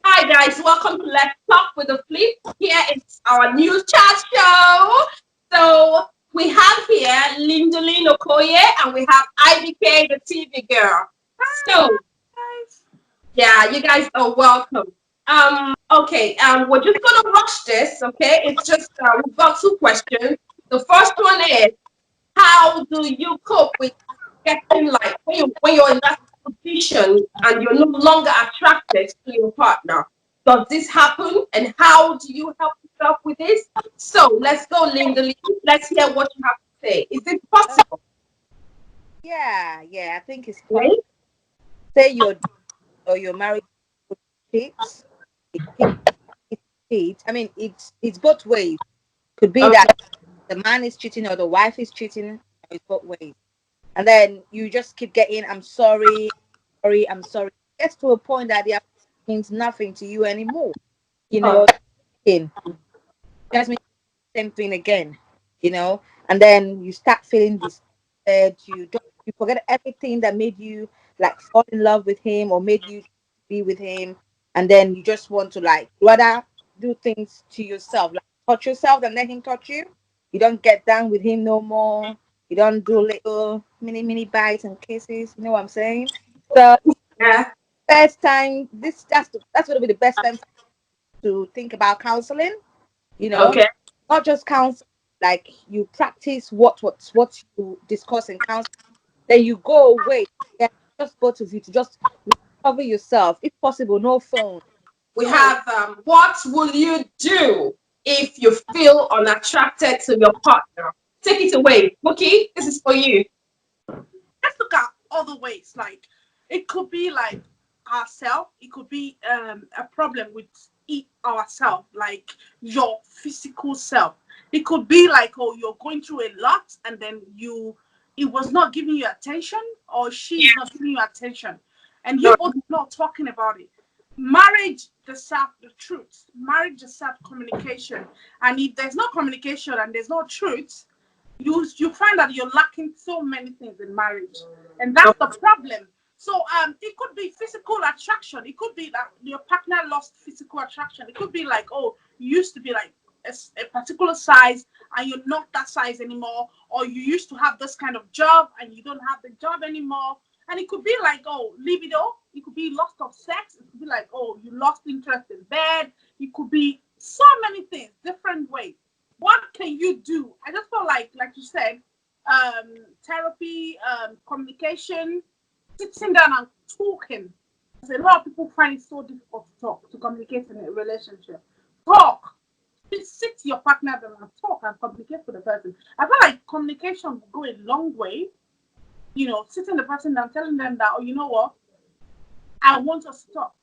Hi guys, welcome to Let's Talk with the Flip. Here is our new chat show. So we have here Lindolin Okoye and we have IBK, the TV girl. So Guys. yeah, you guys are welcome. Okay, we're just gonna rush this. Okay, it's just we've got two questions. The first one is, how do you cope with getting like when you're in that position and you're no longer attracted to your partner? Does this happen, and how do you help yourself with this? So let's go, Linda Lee. Let's hear what you have to say. Is it Uh, possible? yeah, I think it's possible. Right? Say you're married to cheats. It cheats. I mean, it's both ways. Could be that Okay. the man is cheating or the wife is cheating. It's both ways. And then you just keep getting, I'm sorry, sorry, I'm sorry. It gets to a point that it means nothing to you anymore. You know, Okay. in just means the same thing again. You know, and then you start feeling this. You forget everything that made you like fall in love with him or made you be with him, and then you just want to like rather do things to yourself, like touch yourself and let him touch you. You don't get down with him no more. You don't do little mini bites and kisses. You know what I'm saying? So Yeah. best time this that's gonna be the best time to think about counseling. You know, Okay. not just counsel, like you practice what you discuss in counseling. Then you go away, yeah, just both of you to just recover yourself, if possible. No phone. We have what will you do if you feel unattracted to your partner? Take it away. Mookie, this is for you. Let's look at other ways. Like it could be like ourselves. It could be a problem with ourselves, like your physical self. It could be like, oh, you're going through a lot, and then it was not giving you attention, or she's not giving you attention, and you both not talking about it. Marriage deserves the truth. Marriage deserves communication, and if there's no communication and there's no truth, you find that you're lacking so many things in marriage, and that's the problem. So it could be physical attraction. It could be that your partner lost physical attraction. It could be like, oh, you used to be like a particular size and you're not that size anymore, or you used to have this kind of job and you don't have the job anymore. And it could be like, oh, libido. It could be loss of sex. It could be like, oh, you lost interest in bed. It could be so many things, different ways. What can you do? I just feel like you said, therapy, communication, sitting down and talking. Because a lot of people find it so difficult to talk, to communicate in a relationship. Talk. Just sit to your partner down and talk and communicate with the person. I feel like communication will go a long way. Sitting the person down, telling them that, oh, you know what? I want us to talk.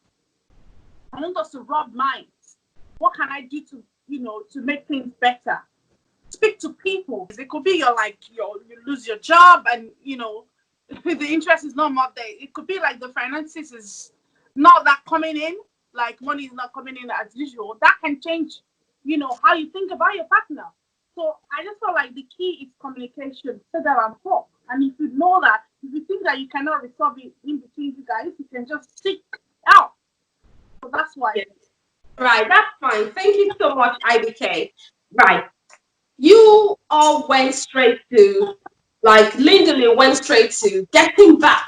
I want us to rub minds. What can I do to make things better? Speak to people. It could be you lose your job, and the interest is not more there. It could be like the finances is not that coming in, like money is not coming in as usual. That can change, how you think about your partner. So I just feel like the key is communication. Sit down and talk. And if you know that, if you think that you cannot resolve it in between you guys, you can just seek out. So that's why. Yeah. Right, that's fine. Thank you so much, IBK. Right. You all went straight to, like Lindley went straight to getting back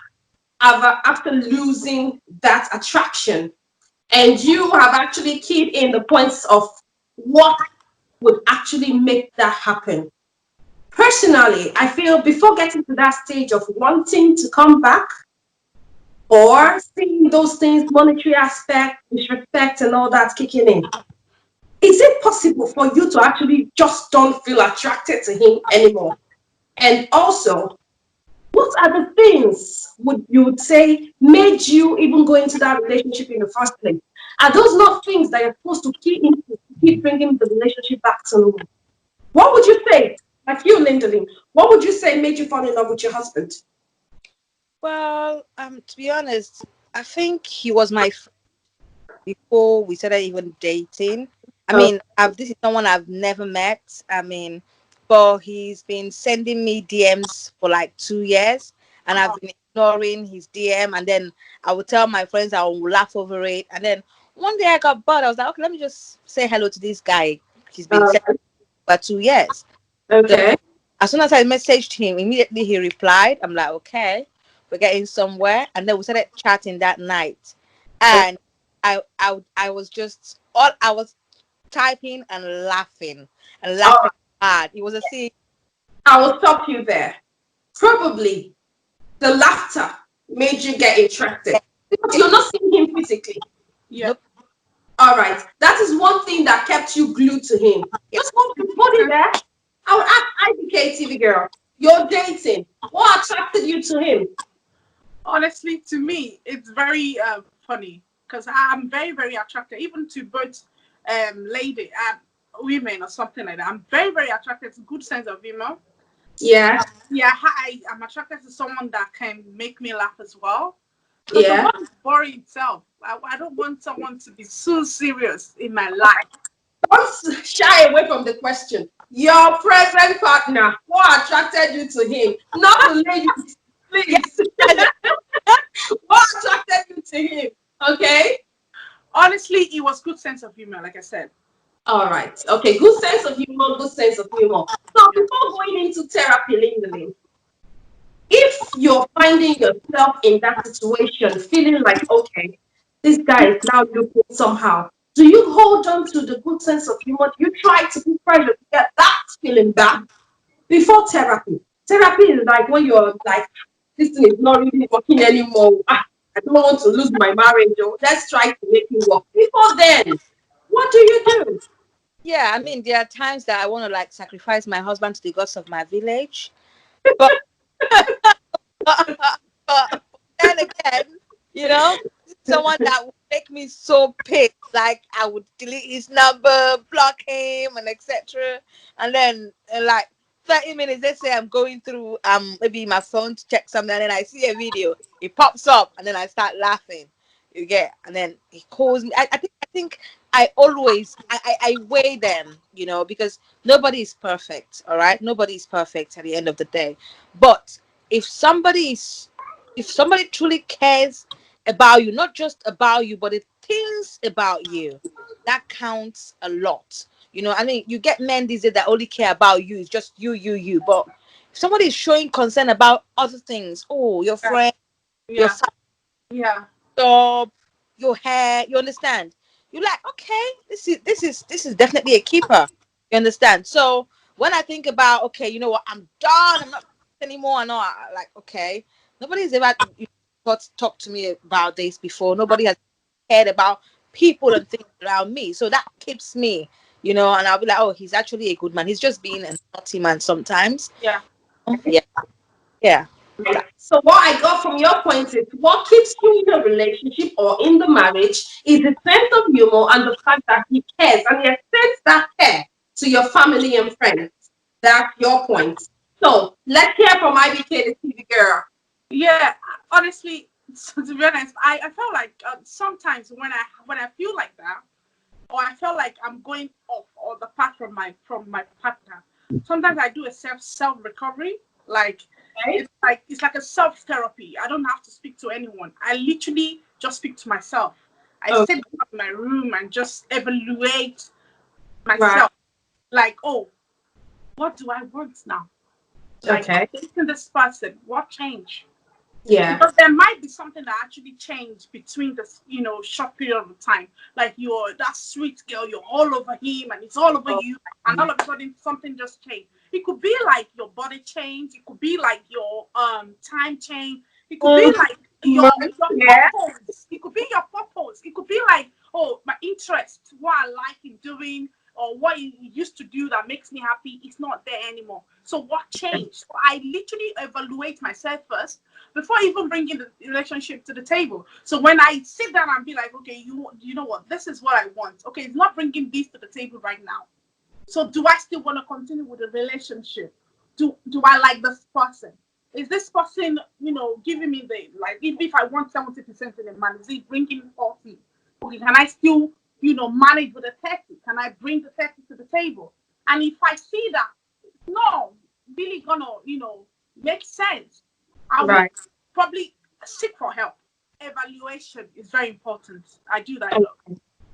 after losing that attraction. And you have actually keyed in the points of what would actually make that happen. Personally, I feel before getting to that stage of wanting to come back or seeing those things, monetary aspect, disrespect, and all that kicking in, is it possible for you to actually just don't feel attracted to him anymore? And also, what are the things would you would say made you even go into that relationship in the first place? Are those not things that you're supposed to keep into to keep bringing the relationship back to normal? What would you say, like you, Lindelin? What would you say made you fall in love with your husband? Well, to be honest, I think he was my before we started even dating. I Oh, mean, this is someone I've never met. I mean, but he's been sending me DMs for like 2 years, and I've been ignoring his DM. And then I would tell my friends, I would laugh over it. And then one day I got bored. I was like, okay, let me just say hello to this guy. He's been Uh, saying for 2 years. So okay. as soon as I messaged him, immediately he replied. I'm like, okay, we're getting somewhere. And then we started chatting that night. And I was just all I was typing and Uh, laughing hard. It was a scene. I will stop you there. Probably the laughter made you get interested because you're not seeing him physically. Yeah. Nope. All right. That is one thing that kept you glued to him. Yeah. Just hold his body there. I would ask IDK TV girl, you're dating. What attracted you to him? Honestly, to me, it's very funny because I'm very, very attracted, even to both lady and women or something like that. I'm very, very attracted to good sense of humor. Yeah, Yeah, I'm attracted to someone that can make me laugh as well. Because the yeah. world is boring itself. I don't want someone to be so serious in my life. Don't shy away from the question. Your present partner, what attracted you to him? Not the ladies, Yeah. please. What attracted you to him? Okay. Honestly, it was good sense of humor, like I said. All right. Okay. Good sense of humor. Good sense of humor. So Yeah. before going into therapy, Lindley, if you're finding yourself in that situation, feeling like, okay, this guy is now looking somehow, do you hold on to the good sense of humor? Do you try to put pressure to get that feeling back before therapy? Therapy is like when you're like, this thing is not really working anymore. Ah, I don't want to lose my marriage. Or let's try to make it work. Before then, what do you do? Yeah, I mean, there are times that I want to like sacrifice my husband to the gods of my village, but but then again, you know, someone that would make me so pissed, like I would delete his number, block him, and etc. And then like 30 minutes, let's say I'm going through maybe my phone to check something, and then I see a video, it pops up, and then I start laughing. You get, and then he calls me. I think I always I weigh them, because nobody is perfect. All right, nobody is perfect at the end of the day, but if somebody is if somebody truly cares about you, not just about you, but it thinks about you, that counts a lot. I mean, you get men these days that only care about you, it's just you. But if somebody is showing concern about other things, oh, your Yeah. friend, your Yeah. Yeah. job, your hair, you understand? You're like, okay, this is definitely a keeper. You understand? So when I think about, okay, you know what, I'm done, I'm not anymore. I know, like, okay, nobody's ever talked to me about this before. Nobody has cared about people and things around me. So that keeps me, and I'll be like, oh, he's actually a good man. He's just being a naughty man sometimes. Yeah. Yeah, yeah. Right. So what I got from your point is what keeps you in a relationship or in the marriage is the sense of humor and the fact that he cares and he extends that care to your family and friends. That's your point. So let's hear from IBK, the TV girl. Yeah. Honestly, to be honest, I felt like sometimes when I feel like that, or I felt like I'm going off or the path from my partner. Sometimes I do a self recovery. Like Right? it's like a self therapy. I don't have to speak to anyone. I literally just speak to myself. I sit Okay. down in my room and just evaluate Right. myself. Like, oh, what do I want now? Like I'm Okay. dating this person. What changed? Yeah. Because there might be something that actually changed between this, short period of time. Like you're that sweet girl, you're all over him and it's all over Oh, you, and all of a sudden something just changed. It could be like your body change, it could be like your time change, it could be like your yeah. purpose, it could be your purpose, it could be like, oh, my interest, what I like in doing, or what you used to do that makes me happy, it's not there anymore. So what changed? So I literally evaluate myself first before even bringing the relationship to the table. So when I sit down and be like, okay, you know what, this is what I want. Okay, it's not bringing this to the table right now. So do I still want to continue with the relationship? Do I like this person? Is this person, giving me the like? If I want 70% in a man, is it bringing 40? Okay, can I still, manage with the 30? Can I bring the 30 to the table? And if I see that, no, really gonna, make sense, I would Right. probably seek for help. self-evaluation is very important. I do that a lot.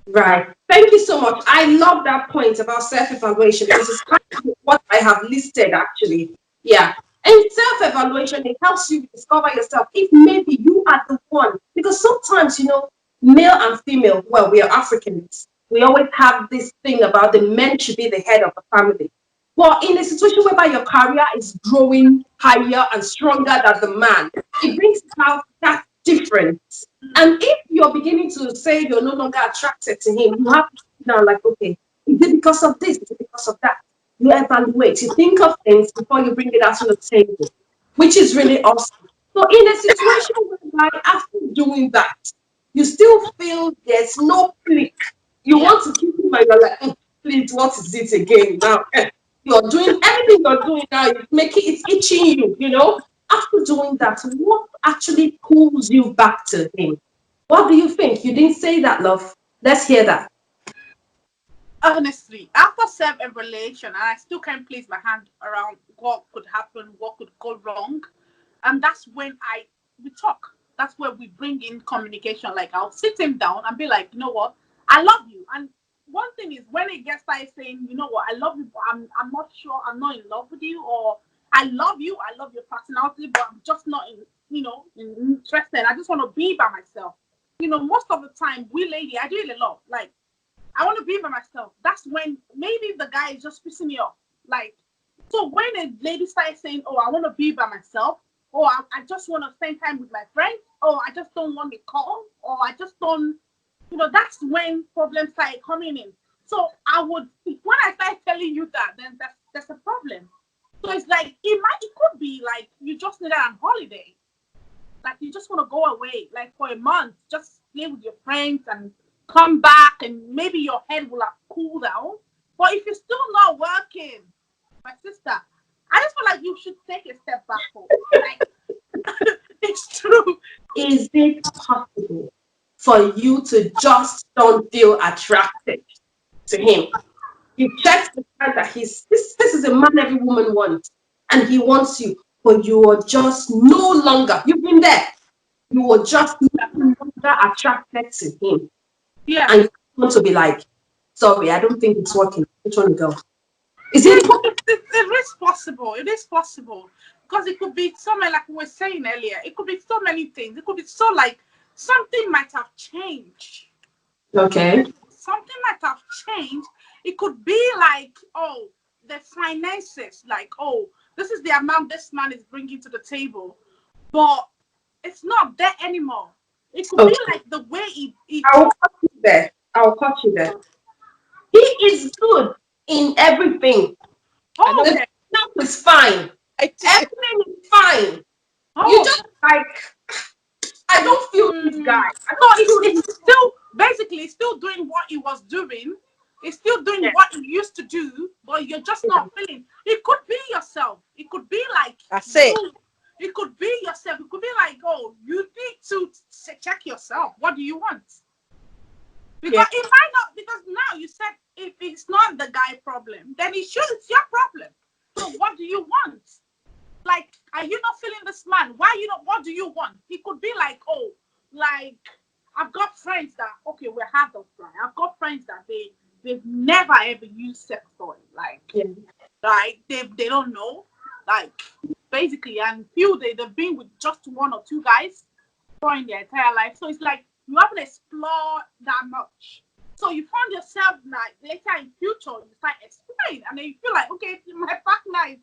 Right. Thank you so much. I love that point about self-evaluation because it's kind of what I have listed actually. Yeah. And self-evaluation, it helps you discover yourself if maybe you are the one. Because sometimes, male and female, well, we are Africans. We always have this thing about the men should be the head of the family. Well, in a situation whereby your career is growing higher and stronger than the man, it brings about that difference. And if you're beginning to say you're no longer attracted to him, you have to sit down like, okay, is it because of this? Is it because of that? You evaluate, you think of things before you bring it out on the table, which is really awesome. So in a situation whereby after doing that, you still feel there's no click, you Yeah. want to keep him and you're like, please, what is it again now? You're doing everything you're doing now, it's itching you. After doing that, what actually pulls you back to him? What do you think? You didn't say that, love. Let's hear that. Honestly, after self-evaluation, and I still can't place my hand around what could happen, what could go wrong, and that's when we talk. That's where we bring in communication. Like I'll sit him down and be like, you know what, I love you. And one thing is when it gets started saying, you know what, I love you, but I'm not sure, I'm not in love with you, or I love you, I love your personality, but I'm just not interested. I just want to be by myself. Most of the time, we lady, I do it a lot. Like I want to be by myself. That's when maybe the guy is just pissing me off. Like, so when a lady starts saying, oh, I want to be by myself, or I just want to spend time with my friends, or I just don't want to call, or I just don't, that's when problems start coming in. So when I start telling you that, then that's a problem. So it's like, it could be like you just need an holiday. Like you just want to go away, like for a month, just stay with your friends and come back, and maybe your head will have cooled down. But if you're still not working, my sister, I just feel like you should take a step back home. Like it's true. Is it possible for you to just don't feel attracted to him? You check the fact that this is a man every woman wants, and he wants you, but you are just no longer, you've been there, you are just no longer attracted to him. Yeah. And you want to be like, sorry, I don't think it's working. Which one to go? Is Yeah, it possible? it is possible. It is possible. Because it could be somewhere like we were saying earlier. It could be so many things. It could be so like something might have changed. Okay. Something might have changed. It could be like, oh, the finances, like, oh, this is the amount this man is bringing to the table, but it's not there anymore. It could be Okay. like the way I will cut you there. I will cut you there. He is good in everything. oh, The okay. stuff is fine. I think Everything is fine. You Oh, just like, I don't feel this guy. I so don't feel it's this. still basically still doing what he was doing. It's still doing Yeah. what he used to do, but you're just not feeling. It could be yourself. It could be like that's it. you. It could be yourself. It could be like, oh, you need to check yourself. What do you want? Because Yeah. it might not. Because now you said if it's not the guy problem, then it's your problem. So what do you want? Like, are you not feeling this man? Why you not? What do you want? He could be like, oh, like I've got friends that okay, we're half of fly. I've got friends that they've never ever used sex toy. Yeah. Like they don't know. Like basically, and few they've been with just one or two guys for in their entire life. So it's like you haven't explored that much. So you find yourself like later in future you start exploring, and then you feel like okay, my partner is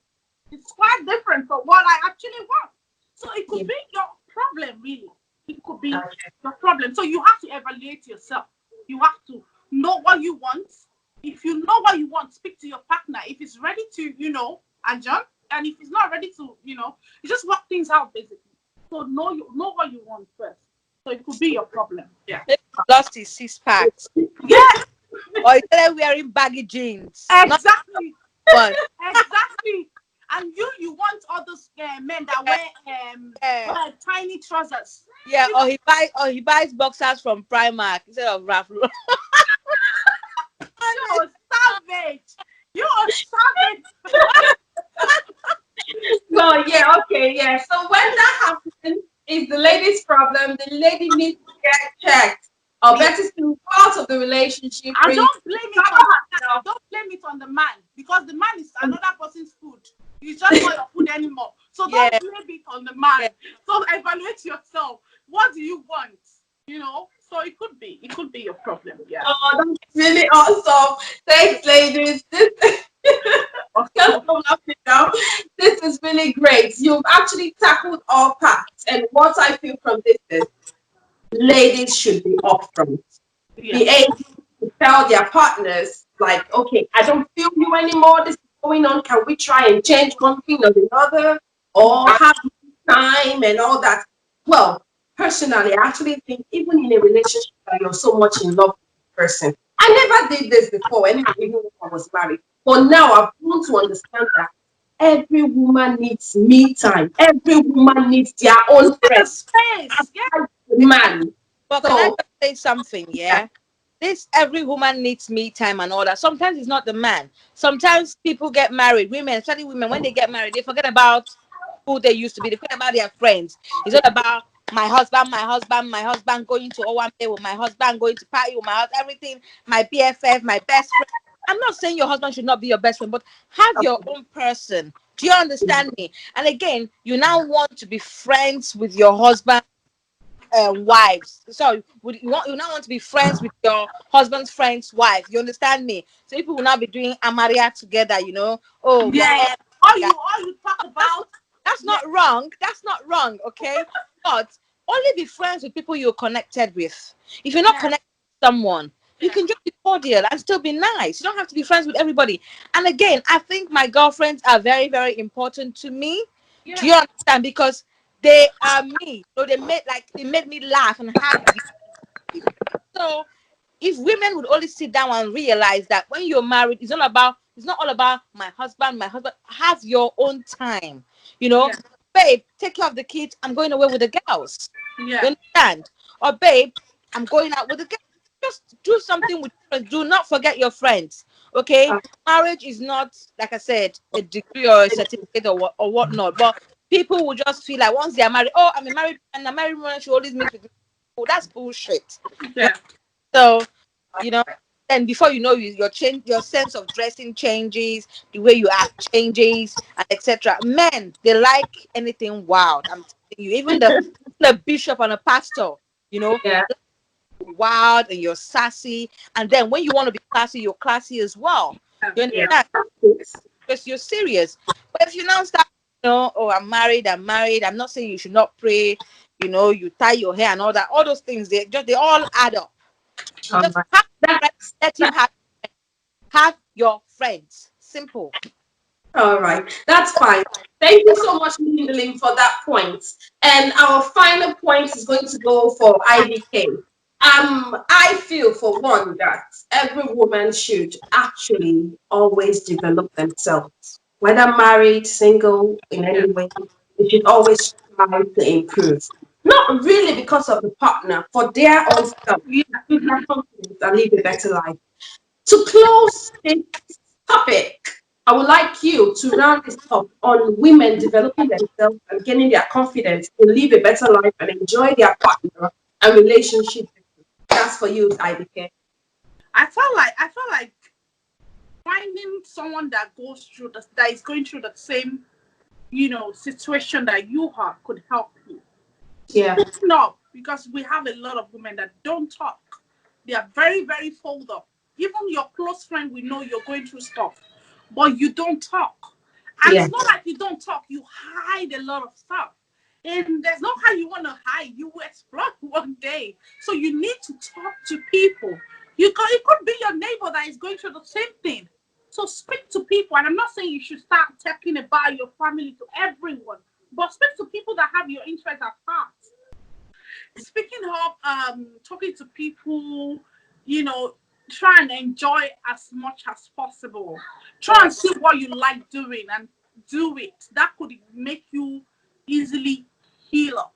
it's quite different from what I actually want. So it could Yeah. be your problem, really. It could be Okay. your problem. So you have to evaluate yourself. You have to know what you want. If you know what you want, speak to your partner. If he's ready to, adjust, and if he's not ready to, you just work things out basically. So know what you want first. So it could be your problem. Yeah. Maybe he lost his 6 packs. Yeah, Or he started wearing baggy jeans. Not exactly. one. Exactly. And you want all those men that Yeah. wear tiny trousers. Yeah, or he buys boxers from Primark instead of Ralph Lauren. You're savage. You're savage. Well, yeah, okay, yeah. So when that happens, is the lady's problem. The lady needs to get checked. Or Yeah. better still, go out of the relationship, And don't blame it on recover the man. herself. Don't blame it on the man, because the man is another person's food. It's just not your food anymore. So don't Yeah. blame it on the man. Yeah. So evaluate yourself. What do you want? So it could be your problem. Yeah. Oh, that's really awesome. Thanks, ladies. This just Also, from laughing now. This is really great. You've actually tackled all parts. And what I feel from this is ladies should be upfront. Be yes. able to tell their partners, like, okay, I don't feel you anymore. This is going on. Can we try and change one thing or another? Or have time and all that? Well, personally, I actually think even in a relationship that you're so much in love with the person. I never did this before, anyway, even when I was married. But now I've grown to understand that every woman needs me time. Every woman needs their own The friend. space. Yeah. As the man. But can I So just say something? yeah, Yeah. This every woman needs me time and all that. Sometimes it's not the man. Sometimes people get married, women, especially women, when they get married, they forget about who they used to be. They forget about their friends. It's all about my husband, my husband, my husband going to Owambe with my husband, going to party with my husband, everything, my BFF, my best friend. I'm not saying your husband should not be your best friend, but have your own person. Do you understand me? And again, you now want to be friends with your husband wives. So you now want to be friends with your husband's friend's wife. You understand me? So people will now be doing amaria together. Oh, we are all Yeah. together. All you talk That's about. that's Yeah. not wrong. That's not wrong. Okay, but only be friends with people you're connected with. If you're not Yeah. connected with someone, you Yeah. can just be cordial and still be nice. You don't have to be friends with everybody. And again, I think my girlfriends are very, very important to me. Do you Yeah. understand? Because they are me. So they made me laugh and happy. So if women would only sit down and realize that when you're married, it's not all about my husband, my husband. Have your own time. You know, Yeah. babe, take care of the kids. I'm going away with the girls. Yeah. You understand? Or babe, I'm going out with the girls. Just do something with your friends. Do not forget your friends. Okay? Marriage is not, like I said, a degree or a certificate or whatnot. But people will just feel like once they are married, oh, I'm a married and a married woman should always meet with me. Oh, that's bullshit. You Yeah. so, you know, then before you know, your sense of dressing changes, the way you act changes, and etc. Men, they like anything wild. I'm telling you, even the bishop and a pastor, you know, yeah, wild and you're sassy. And then when you want to be classy, you're classy as well. You yeah. understand? Because you're serious. But if you now start, oh, I'm married. I'm not saying you should not pray. You tie your hair and all that. All those things, they all add up. All Just right. have That, friends, let him that, have your friends. Simple. all right. That's fine. Thank you so much, Lynn, for that point. And our final point is going to go for IDK. I feel for one that every woman should actually always develop themselves, whether married, single, in Yeah. any way. They should always try to improve. Not really because of the partner, for their own self, Yeah. to build their confidence and live a better life. To close this topic, I would like you to round this up on women developing themselves and gaining their confidence to live a better life and enjoy their partner and relationship. That's for you, IDK. I felt like finding someone that is going through the same, situation that you are could help you. Yeah, Speaking up, because we have a lot of women that don't talk. They are very, very fold up. Even your close friend will know you're going through stuff, but you don't talk. And yeah, it's not like you don't talk, you hide a lot of stuff. And there's no how you want to hide. You will explode one day. So you need to talk to people. It could be your neighbor that is going through the same thing. So speak to people. And I'm not saying you should start talking about your family to everyone, but speak to people that have your interest at heart. Speaking of talking to people, you know try and enjoy as much as possible. Try and see what you like doing and do it. That could make you easily heal up.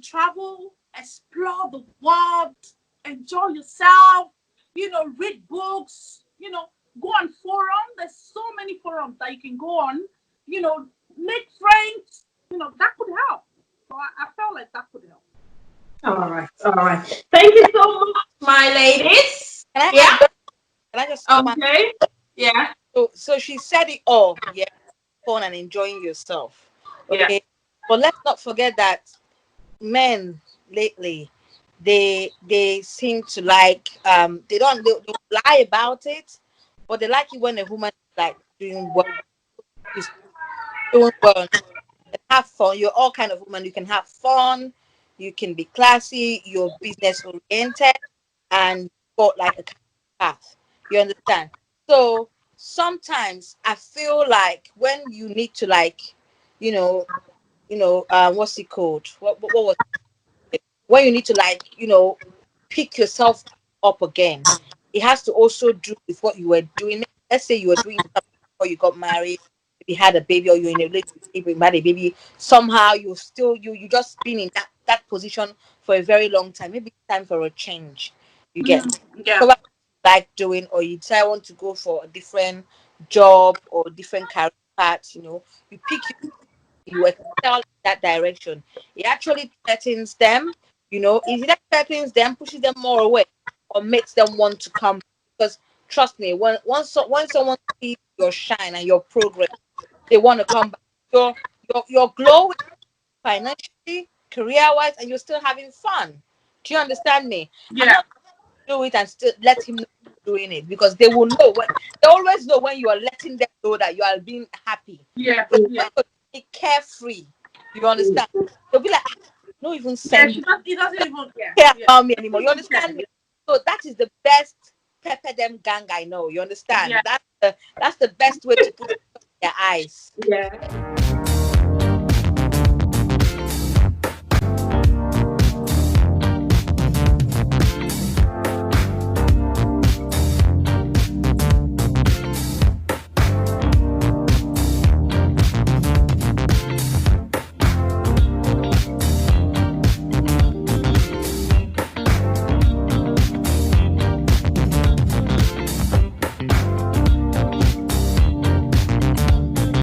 Travel, explore the world, enjoy yourself. Read books. Go on forum. There's so many forums that you can go on. Make friends. That could help. So I felt like that could help. All right. All right. Thank you so much, my ladies. Can I Yeah. add? Can I just say one? Okay. Yeah. So she said it all. Yeah, fun and enjoying yourself. Yeah. Okay, but let's not forget that men lately, they seem to like they lie about it, but they like it when a woman is like doing well, is doing well, and have fun. You're all kind of woman. You can have fun, you can be classy, you're business oriented, and got like a path. You understand? So sometimes I feel like when you need to like, you know, what's it called? What was it? When you need to like, pick yourself up again, it has to also do with what you were doing. Let's say you were doing something before you got married, maybe had a baby, or you're in a relationship, you had a baby. Somehow you're still you just been in that position for a very long time. Maybe it's time for a change. You get Yeah. probably like doing, or you decide want to go for a different job or different career path. You pick you excel in that direction. It actually threatens them. It either threatens them, pushes them more away, or makes them want to come. Because trust me, when someone sees your shine and your progress, they want to come back. You're glowing financially, career wise, and you're still having fun. Do you understand me? I'm Yeah. not do it and still let him know you're doing it, because they will know when they always know when you are letting them know that you are being happy. Yeah. Because when Yeah. you're doing it carefree, you understand? They'll be like, "Ah, don't even Yeah. send He doesn't even. Yeah. care Yeah. about me anymore." You Yeah. understand me? So that is the best pepper them gang I know. You Yeah. understand? That's the best way to put it in their eyes. Yeah.